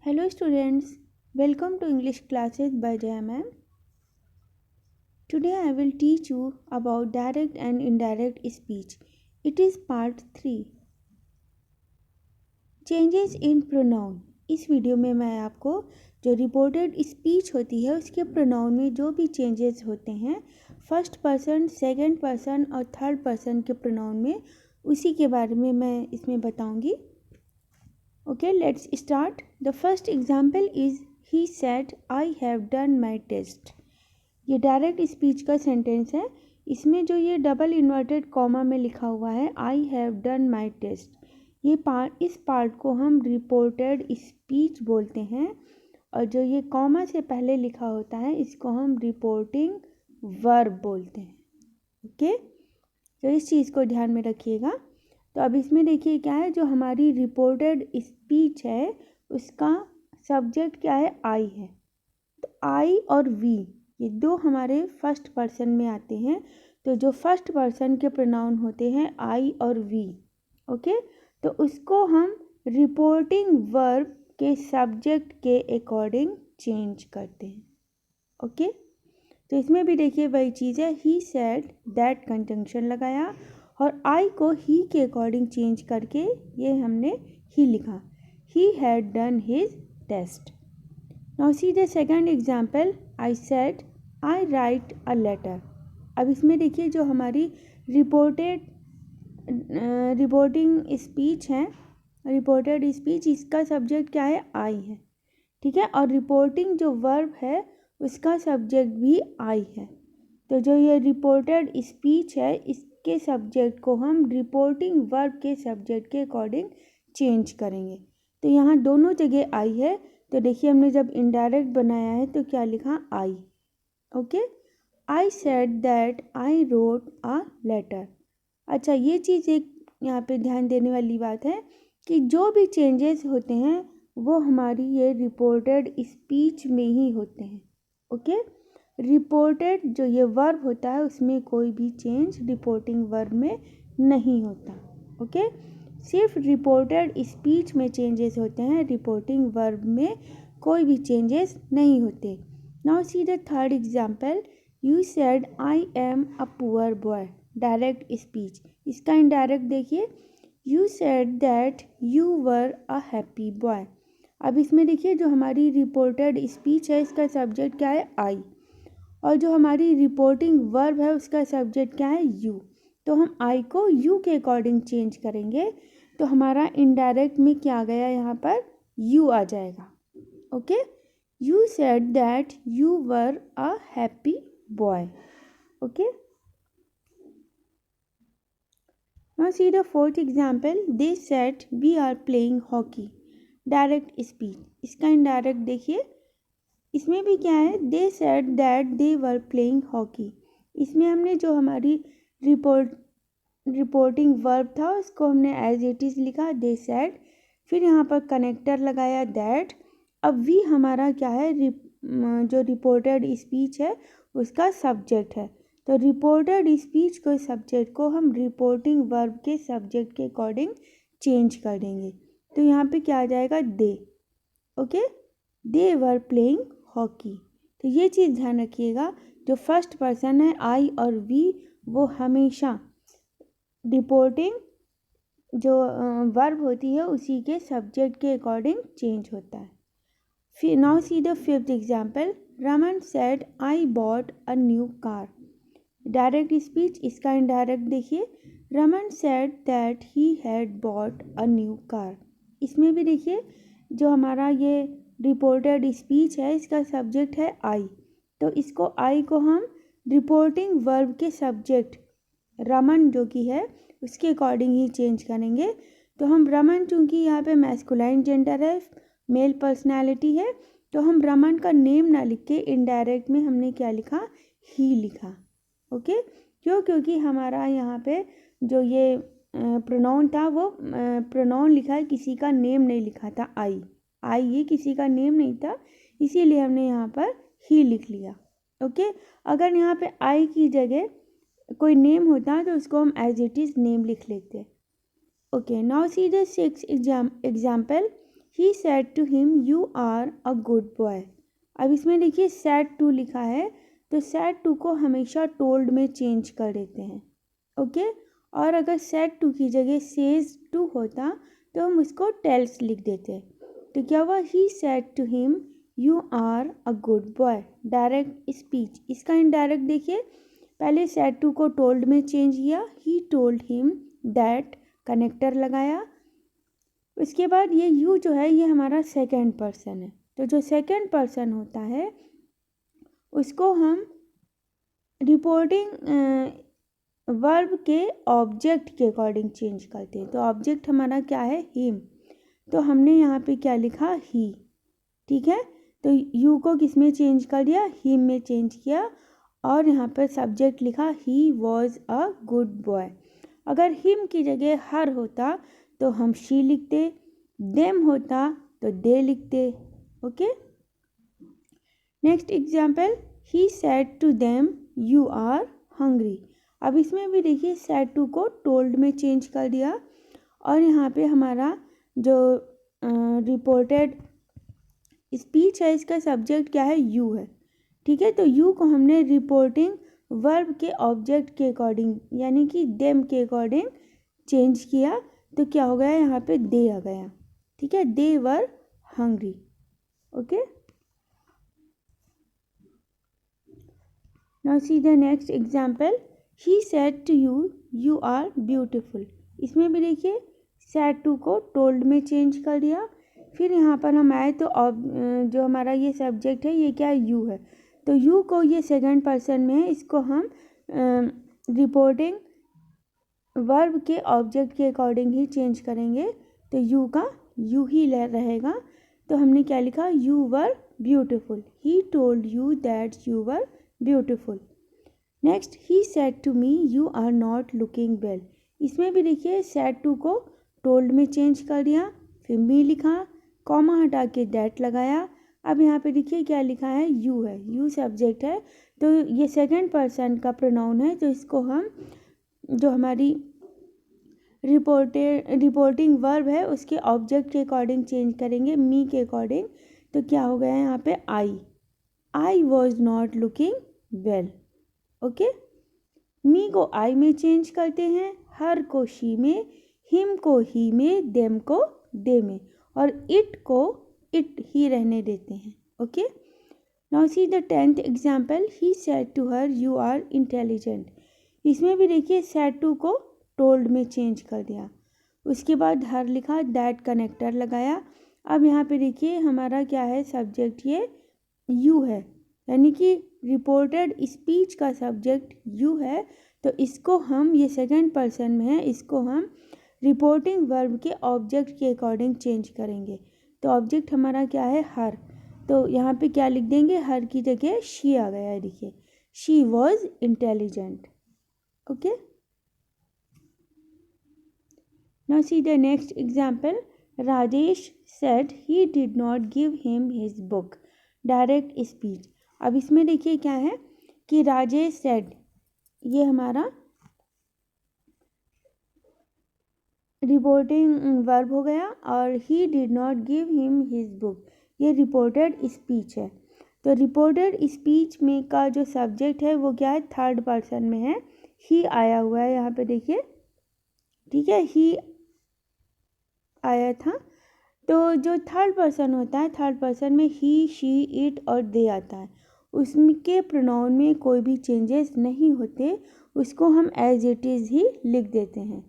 Hello students, welcome to English classes by Jaya ma'am. Today I will teach you about direct and indirect speech. It is part 3. Changes in pronoun. इस video में मैं आपको जो reported speech होती है उसके pronoun में जो भी चेंजेस होते हैं फर्स्ट पर्सन, सेकंड पर्सन और थर्ड पर्सन के प्रोनाउन में उसी के बारे में मैं इसमें बताऊंगी. Okay, let's start. The first example is he said I have done my test. ये डायरेक्ट स्पीच का सेंटेंस है. इसमें जो ये डबल इन्वर्टेड कॉमा में लिखा हुआ है I have done my test, ये इस पार्ट को हम रिपोर्टेड स्पीच बोलते हैं. और जो ये कॉमा से पहले लिखा होता है इसको हम रिपोर्टिंग वर्ब बोलते हैं. ओके, तो इस चीज़ को ध्यान में रखिएगा. तो अब इसमें देखिए क्या है, जो हमारी रिपोर्टेड स्पीच है उसका सब्जेक्ट क्या है, आई है. तो आई और वी ये दो हमारे फर्स्ट पर्सन में आते हैं. तो जो फर्स्ट पर्सन के प्रोनाउन होते हैं आई और वी, ओके, तो उसको हम रिपोर्टिंग वर्ब के सब्जेक्ट के अकॉर्डिंग चेंज करते हैं. ओके, तो इसमें भी देखिए वही चीज़ है, ही सेड दैट कंजंक्शन लगाया और आई को ही के अकॉर्डिंग चेंज करके ये हमने ही लिखा. He had done his test. Now see the second example, I said I write a letter. अब इसमें देखिए जो हमारी रिपोर्टिंग स्पीच है, रिपोर्टेड स्पीच, इसका सब्जेक्ट क्या है, आई है. ठीक है, और रिपोर्टिंग जो वर्ब है उसका सब्जेक्ट भी आई है. तो जो ये रिपोर्टेड स्पीच है इसके सब्जेक्ट को हम रिपोर्टिंग वर्ब के सब्जेक्ट के अकॉर्डिंग चेंज करेंगे. तो यहाँ दोनों जगह आई है. तो देखिए हमने जब इनडायरेक्ट बनाया है तो क्या लिखा, I. Okay, I said that I wrote a letter. अच्छा, ये चीज़ एक यहाँ पे ध्यान देने वाली बात है कि जो भी चेंजेस होते हैं वो हमारी ये रिपोर्टेड स्पीच में ही होते हैं. ओके, रिपोर्टेड जो ये वर्ब होता है उसमें कोई भी चेंज रिपोर्टिंग वर्ब में नहीं होता. ओके, सिर्फ रिपोर्टेड स्पीच में चेंजेस होते हैं, रिपोर्टिंग वर्ब में कोई भी चेंजेस नहीं होते. Now see the third example, you said I am a poor boy. Direct speech. इसका इनडायरेक्ट देखिए, you said that you were a happy boy. अब इसमें देखिए जो हमारी रिपोर्टेड स्पीच है इसका सब्जेक्ट क्या है, आई, और जो हमारी रिपोर्टिंग वर्ब है उसका सब्जेक्ट क्या है, यू. तो हम आई को यू के अकॉर्डिंग चेंज करेंगे. तो हमारा इनडायरेक्ट में क्या आ गया, यहाँ पर यू आ जाएगा. Okay, you said that you were a happy boy. Okay, now see the fourth example, they said we are playing hockey. Direct speech. इसका इनडायरेक्ट देखिए, इसमें भी क्या है, they said that they were playing hockey. इसमें हमने जो हमारी रिपोर्टिंग वर्ब था उसको हमने एज इट इज़ लिखा, दे सेड, फिर यहाँ पर कनेक्टर लगाया दैट. अब वी हमारा क्या है, जो रिपोर्टेड स्पीच है उसका सब्जेक्ट है. तो रिपोर्टेड स्पीच के सब्जेक्ट को हम रिपोर्टिंग वर्ब के सब्जेक्ट के अकॉर्डिंग चेंज कर देंगे. तो यहाँ पे क्या आ जाएगा, they. Okay, they were playing hockey. तो ये चीज़ ध्यान रखिएगा, जो फर्स्ट पर्सन है आई और वी वो हमेशा रिपोर्टिंग जो वर्ब होती है उसी के सब्जेक्ट के अकॉर्डिंग चेंज होता है. फिर now see the fifth example, Raman said I bought a new car. Direct speech. इसका इनडायरेक्ट देखिए, Raman said that he had bought a new car. इसमें भी देखिए जो हमारा ये रिपोर्टेड स्पीच है इसका सब्जेक्ट है आई. तो इसको आई को हम रिपोर्टिंग वर्ब के सब्जेक्ट रमन जो कि है उसके अकॉर्डिंग ही चेंज करेंगे. तो हम रमन, चूँकि यहाँ पे मैस्कुलाइन जेंडर है, मेल पर्सनालिटी है, तो हम रमन का नेम ना लिख के इनडायरेक्ट में हमने क्या लिखा, ही लिखा. ओके, क्योंकि हमारा यहाँ पे जो ये प्रोनाउन था वो प्रोनाउन लिखा है, किसी का नेम नहीं लिखा था. आई ये किसी का नेम नहीं था, इसीलिए हमने यहाँ पर ही लिख लिया. ओके, अगर यहाँ पे आई की जगह कोई नेम होता तो उसको हम एज इट इज़ नेम लिख लेते. Okay, now see the sixth example, he said to him you are a good boy. अब इसमें देखिए सेड टू लिखा है, तो सेड टू को हमेशा टोल्ड में चेंज कर देते हैं, ओके। और अगर सेड टू की जगह सेज टू होता तो हम उसको टेल्स लिख देते। तो क्या हुआ, he said to him you are a good boy, direct speech. इसका इनडायरेक्ट देखिए, पहले सेड टू को टोल्ड में चेंज किया, he told him that, connector लगाया। उसके बाद ये यू जो है ये हमारा सेकंड पर्सन है, तो जो सेकंड पर्सन होता है उसको हम रिपोर्टिंग वर्ब के ऑब्जेक्ट के अकॉर्डिंग चेंज करते हैं। तो ऑब्जेक्ट हमारा क्या है, हिम, तो हमने यहाँ पे क्या लिखा, ही, ठीक है। तो यू को किस में चेंज कर दिया, हिम में चेंज किया, और यहाँ पर सब्जेक्ट लिखा he was a good boy. अगर हिम की जगह हर होता तो हम शी लिखते, देम होता तो दे लिखते, okay. Next example, he said to them you are hungry. अब इसमें भी देखिए सेड टू को टोल्ड में चेंज कर दिया, और यहाँ पे हमारा जो रिपोर्टेड स्पीच है इसका सब्जेक्ट क्या है, यू है, ठीक है। तो यू को हमने रिपोर्टिंग वर्ब के ऑब्जेक्ट के अकॉर्डिंग यानी कि देम के अकॉर्डिंग चेंज किया, तो क्या हो गया, यहाँ पे दे आ गया, ठीक है, they were hungry, okay. Now see the next example, he said to you you are beautiful. इसमें भी देखिए सेड टू को टोल्ड में चेंज कर दिया, फिर यहाँ पर हम आए तो जो हमारा ये सब्जेक्ट है ये क्या है, यू है। तो यू को ये सेकंड पर्सन में है, इसको हम रिपोर्टिंग वर्ब के ऑब्जेक्ट के अकॉर्डिंग ही चेंज करेंगे, तो यू का यू ही रहेगा। तो हमने क्या लिखा, you were beautiful, he told you that you were beautiful. Next, he said to me you are not looking well. इसमें भी देखिए सेड टू को टोल्ड में चेंज कर दिया, फिर मी लिखा, कॉमा हटा के दैट लगाया। अब यहाँ पे देखिए क्या लिखा है, यू है, यू सब्जेक्ट है, तो ये सेकंड पर्सन का प्रोनाउन है, तो इसको हम जो हमारी रिपोर्टिंग वर्ब है उसके ऑब्जेक्ट के अकॉर्डिंग चेंज करेंगे, मी के अकॉर्डिंग। तो क्या हो गया है यहाँ पे, I was not looking well, okay. Me को आई में चेंज करते हैं, हर को शी में, हिम को ही में, देम को दे में, और इट को इट ही रहने देते हैं, okay. Now see the 10th example, he said to her you are intelligent. इसमें भी देखिए सेड टू को टोल्ड में चेंज कर दिया, उसके बाद हर लिखा, दैट कनेक्टर लगाया। अब यहाँ पे देखिए हमारा क्या है सब्जेक्ट, ये यू है, यानी कि रिपोर्टेड स्पीच का सब्जेक्ट यू है, तो इसको हम, ये सेकंड पर्सन में है, इसको हम रिपोर्टिंग वर्ब के ऑब्जेक्ट के अकॉर्डिंग चेंज करेंगे। तो ऑब्जेक्ट हमारा क्या है, हर, तो यहाँ पे क्या लिख देंगे, हर की जगह शी आ गया है, देखिए she was intelligent, okay. Now see the next example, Rajesh said he did not give him his book, direct speech. अब इसमें देखिए क्या है कि राजेश सेड, ये हमारा रिपोर्टिंग वर्ब हो गया, और he did not give him his book, ये रिपोर्टेड स्पीच है। तो रिपोर्टेड स्पीच में का जो सब्जेक्ट है वो क्या है, थर्ड पर्सन में है, ही आया हुआ है यहाँ पे देखिए, ठीक है, ही आया था। तो जो थर्ड पर्सन होता है, थर्ड पर्सन में ही, शी, इट और दे आता है, उसके प्रोनाउन में कोई भी चेंजेस नहीं होते, उसको हम एज इट इज़ ही लिख देते हैं।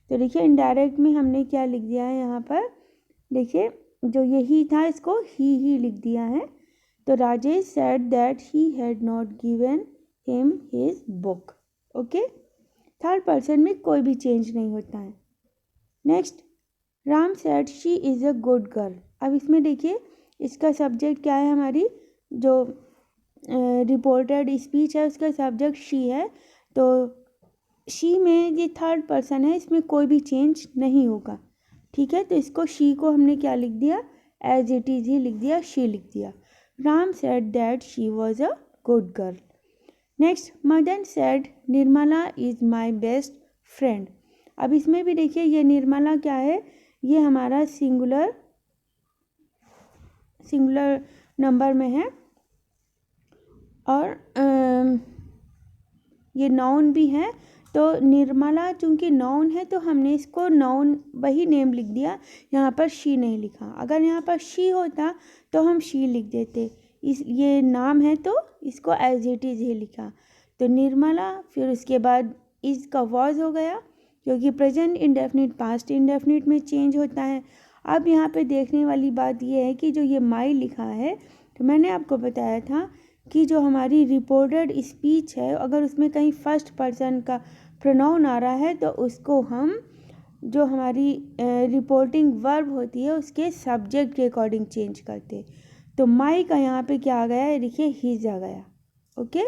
तो देखिए इनडायरेक्ट में हमने क्या लिख दिया है यहाँ पर, देखिए जो यही था इसको ही लिख दिया है। तो Rajesh said that he had not given him his book, okay. Third person में कोई भी चेंज नहीं होता है। Next, Ram said she is a good girl. अब इसमें देखिए इसका सब्जेक्ट क्या है, हमारी जो रिपोर्टेड स्पीच है उसका सब्जेक्ट शी है, तो शी में ये थर्ड पर्सन है, इसमें कोई भी चेंज नहीं होगा, ठीक है। तो इसको शी को हमने क्या लिख दिया, एज इट इज़ ही लिख दिया, शी लिख दिया। Ram said that she was a good girl. Next, Madan said Nirmala is my best friend. अब इसमें भी देखिए ये निर्मला क्या है, ये हमारा सिंगुलर सिंगुलर नंबर में है और ये नाउन भी है। तो निर्मला चूँकि नाउन है तो हमने इसको नाउन वही नेम लिख दिया, यहाँ पर शी नहीं लिखा। अगर यहाँ पर शी होता तो हम शी लिख देते। ये नाम है तो इसको एज इट इज़ ही लिखा। तो निर्मला, फिर उसके बाद इज़ का वॉज हो गया, क्योंकि प्रेजेंट इंडेफिनिट पास्ट इंडेफिनिट में चेंज होता है। अब यहाँ पे देखने वाली बात ये है कि जो ये माई लिखा है, तो मैंने आपको बताया था कि जो हमारी रिपोर्टेड स्पीच है, अगर उसमें कहीं फर्स्ट पर्सन का प्रोनाउन आ रहा है तो उसको हम जो हमारी रिपोर्टिंग वर्ब होती है उसके सब्जेक्ट के अकॉर्डिंग चेंज करते। तो माई का यहाँ पे क्या आ गया है, देखिए हीज आ गया। Okay,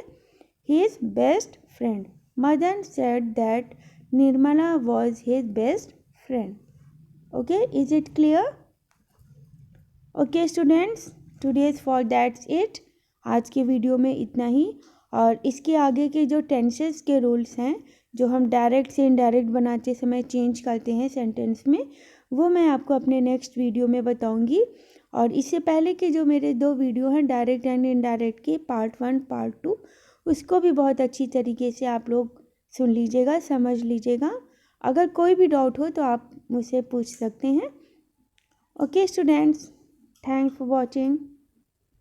his best friend. Madan said that Nirmala was his best friend. Okay, is it clear? Okay students, today's for that's it. आज के वीडियो में इतना ही। और इसके आगे के जो टेंसेस के रूल्स हैं, जो हम डायरेक्ट से इनडायरेक्ट बनाते समय चेंज करते हैं सेंटेंस में, वो मैं आपको अपने नेक्स्ट वीडियो में बताऊंगी। और इससे पहले के जो मेरे 2 वीडियो हैं डायरेक्ट एंड इनडायरेक्ट के, पार्ट 1 पार्ट 2, उसको भी बहुत अच्छी तरीके से आप लोग सुन लीजिएगा, समझ लीजिएगा। अगर कोई भी डाउट हो तो आप मुझसे पूछ सकते हैं। Okay students, thanks for watching.